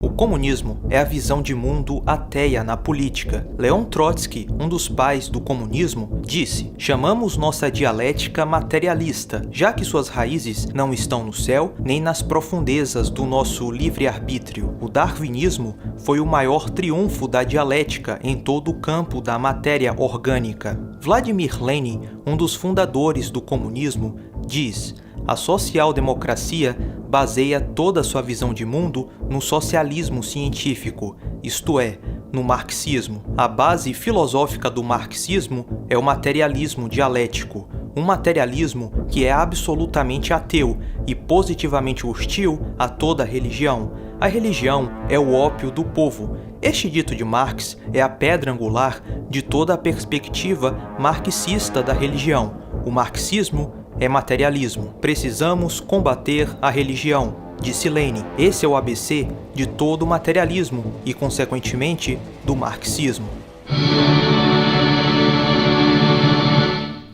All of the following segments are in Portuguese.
O comunismo é a visão de mundo ateia na política. Leon Trotsky, um dos pais do comunismo, disse: chamamos nossa dialética materialista, já que suas raízes não estão no céu nem nas profundezas do nosso livre-arbítrio. O darwinismo foi o maior triunfo da dialética em todo o campo da matéria orgânica. Vladimir Lenin, um dos fundadores do comunismo, diz: a social-democracia baseia toda sua visão de mundo no socialismo científico, isto é, no marxismo. A base filosófica do marxismo é o materialismo dialético, um materialismo que é absolutamente ateu e positivamente hostil a toda religião. A religião é o ópio do povo. Este dito de Marx é a pedra angular de toda a perspectiva marxista da religião. O marxismo é materialismo. Precisamos combater a religião, disse Lenin. Esse é o ABC de todo o materialismo e, consequentemente, do marxismo.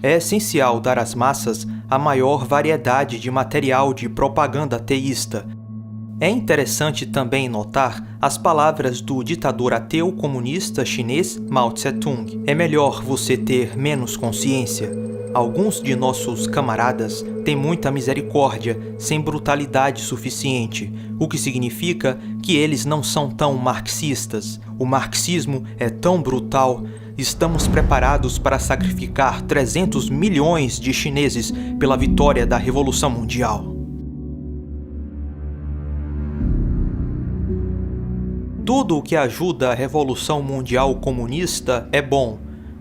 É essencial dar às massas a maior variedade de material de propaganda ateísta. É interessante também notar as palavras do ditador ateu comunista chinês Mao Tse-tung. É melhor você ter menos consciência. Alguns de nossos camaradas têm muita misericórdia, sem brutalidade suficiente, o que significa que eles não são tão marxistas. O marxismo é tão brutal. Estamos preparados para sacrificar 300 milhões de chineses pela vitória da Revolução Mundial. Tudo o que ajuda a Revolução Mundial comunista é bom.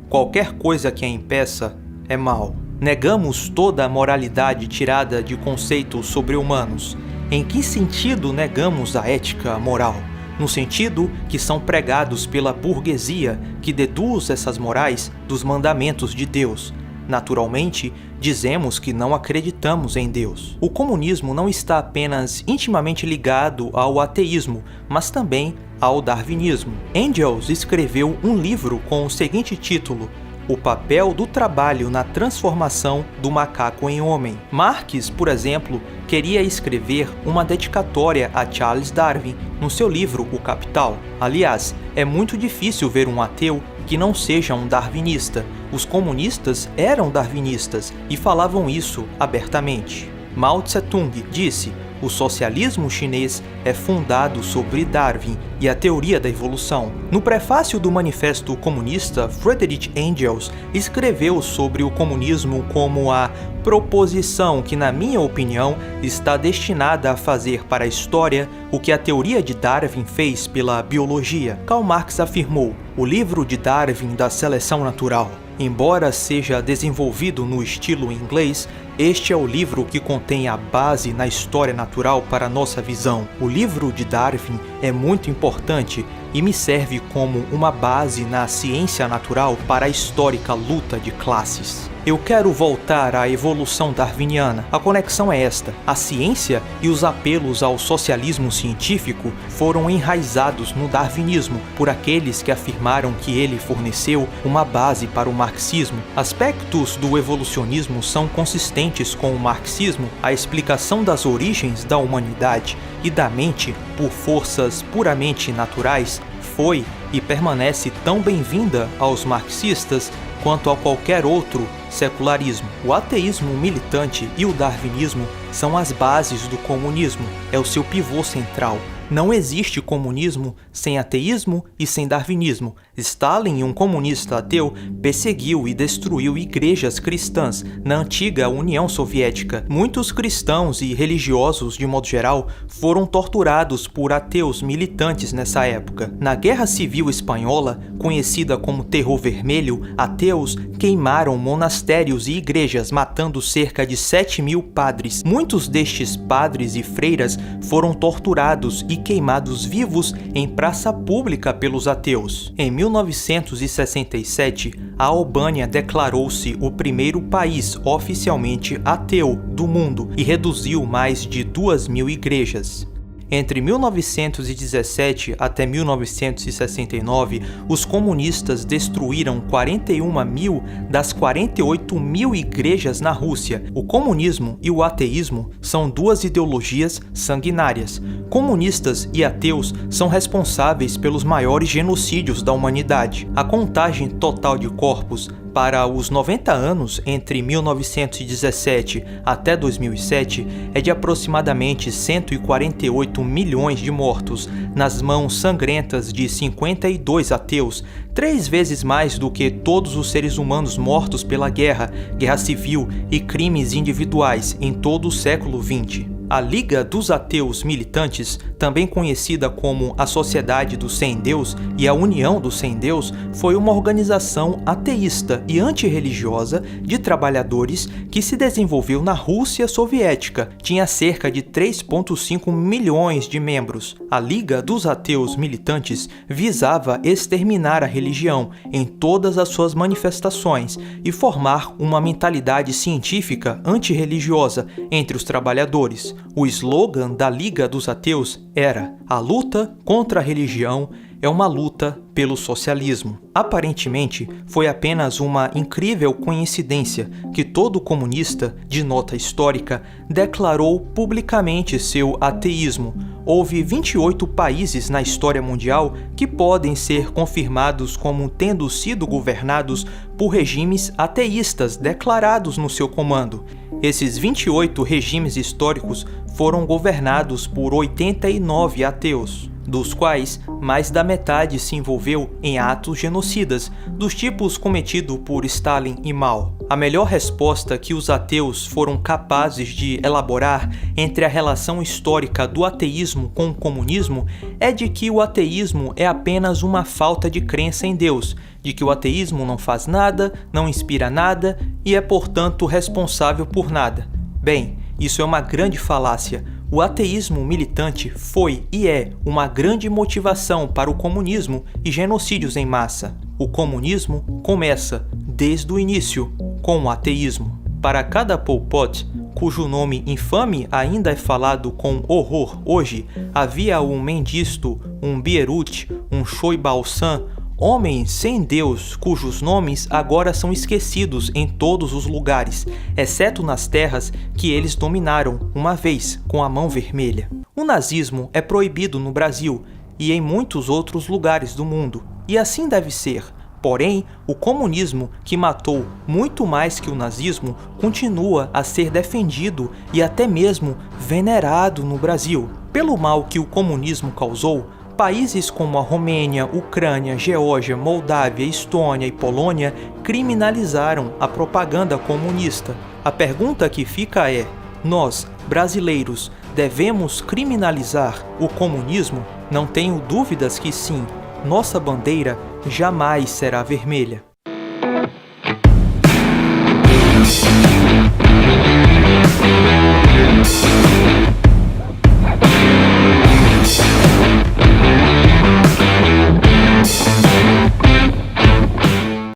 Qualquer coisa que a impeça é mal. Negamos toda a moralidade tirada de conceitos sobre-humanos. Em que sentido negamos a ética moral? No sentido que são pregados pela burguesia, que deduz essas morais dos mandamentos de Deus. Naturalmente, dizemos que não acreditamos em Deus. O comunismo não está apenas intimamente ligado ao ateísmo, mas também ao darwinismo. Engels escreveu um livro com o seguinte título: O papel do trabalho na transformação do macaco em homem. Marx, por exemplo, queria escrever uma dedicatória a Charles Darwin no seu livro O Capital. Aliás, é muito difícil ver um ateu que não seja um darwinista. Os comunistas eram darwinistas e falavam isso abertamente. Mao Tse-tung disse: o socialismo chinês é fundado sobre Darwin e a teoria da evolução. No prefácio do Manifesto Comunista, Friedrich Engels escreveu sobre o comunismo como a proposição que, na minha opinião, está destinada a fazer para a história o que a teoria de Darwin fez pela biologia. Karl Marx afirmou: o livro de Darwin da seleção natural. Embora seja desenvolvido no estilo inglês, este é o livro que contém a base na história natural para nossa visão. O livro de Darwin é muito importante e me serve como uma base na ciência natural para a histórica luta de classes. Eu quero voltar à evolução darwiniana. A conexão é esta: a ciência e os apelos ao socialismo científico foram enraizados no darwinismo por aqueles que afirmaram que ele forneceu uma base para o marxismo. Aspectos do evolucionismo são consistentes com o marxismo, a explicação das origens da humanidade e da mente por forças puramente naturais foi e permanece tão bem-vinda aos marxistas quanto a qualquer outro secularismo. O ateísmo militante e o darwinismo são as bases do comunismo, é o seu pivô central. Não existe comunismo sem ateísmo e sem darwinismo. Stalin, um comunista ateu, perseguiu e destruiu igrejas cristãs na antiga União Soviética. Muitos cristãos e religiosos, de modo geral, foram torturados por ateus militantes nessa época. Na Guerra Civil Espanhola, conhecida como Terror Vermelho, ateus queimaram monastérios e igrejas, matando cerca de 7.000 padres. Muitos destes padres e freiras foram torturados e queimados vivos em praça pública pelos ateus. Em 1967, a Albânia declarou-se o primeiro país oficialmente ateu do mundo e reduziu mais de 2.000 igrejas. Entre 1917 até 1969, os comunistas destruíram 41.000 das 48.000 igrejas na Rússia. O comunismo e o ateísmo são duas ideologias sanguinárias. Comunistas e ateus são responsáveis pelos maiores genocídios da humanidade. A contagem total de corpos para os 90 anos entre 1917 até 2007 é de aproximadamente 148 milhões de mortos nas mãos sangrentas de 52 ateus, 3 vezes mais do que todos os seres humanos mortos pela guerra civil e crimes individuais em todo o século XX. A Liga dos Ateus Militantes, também conhecida como a Sociedade do Sem Deus e a União do Sem Deus, foi uma organização ateísta e antirreligiosa de trabalhadores que se desenvolveu na Rússia soviética. Tinha cerca de 3,5 milhões de membros. A Liga dos Ateus Militantes visava exterminar a religião em todas as suas manifestações e formar uma mentalidade científica antirreligiosa entre os trabalhadores. O slogan da Liga dos Ateus era: "A luta contra a religião é uma luta pelo socialismo". Aparentemente, foi apenas uma incrível coincidência que todo comunista de nota histórica declarou publicamente seu ateísmo. Houve 28 países na história mundial que podem ser confirmados como tendo sido governados por regimes ateístas declarados no seu comando. Esses 28 regimes históricos foram governados por 89 ateus, dos quais mais da metade se envolveu em atos genocidas, dos tipos cometidos por Stalin e Mao. A melhor resposta que os ateus foram capazes de elaborar entre a relação histórica do ateísmo com o comunismo é de que o ateísmo é apenas uma falta de crença em Deus, de que o ateísmo não faz nada, não inspira nada e é, portanto, responsável por nada. Bem, isso é uma grande falácia. O ateísmo militante foi e é uma grande motivação para o comunismo e genocídios em massa. O comunismo começa, desde o início, com o ateísmo. Para cada Pol Pot, cujo nome infame ainda é falado com horror hoje, havia um Mengistu, um Beirut, um Choibalsan, homens sem Deus, cujos nomes agora são esquecidos em todos os lugares, exceto nas terras que eles dominaram uma vez com a mão vermelha. O nazismo é proibido no Brasil e em muitos outros lugares do mundo, e assim deve ser. Porém, o comunismo, que matou muito mais que o nazismo, continua a ser defendido e até mesmo venerado no Brasil. Pelo mal que o comunismo causou, países como a Romênia, Ucrânia, Geórgia, Moldávia, Estônia e Polônia criminalizaram a propaganda comunista. A pergunta que fica é: nós, brasileiros, devemos criminalizar o comunismo? Não tenho dúvidas que sim. Nossa bandeira jamais será vermelha.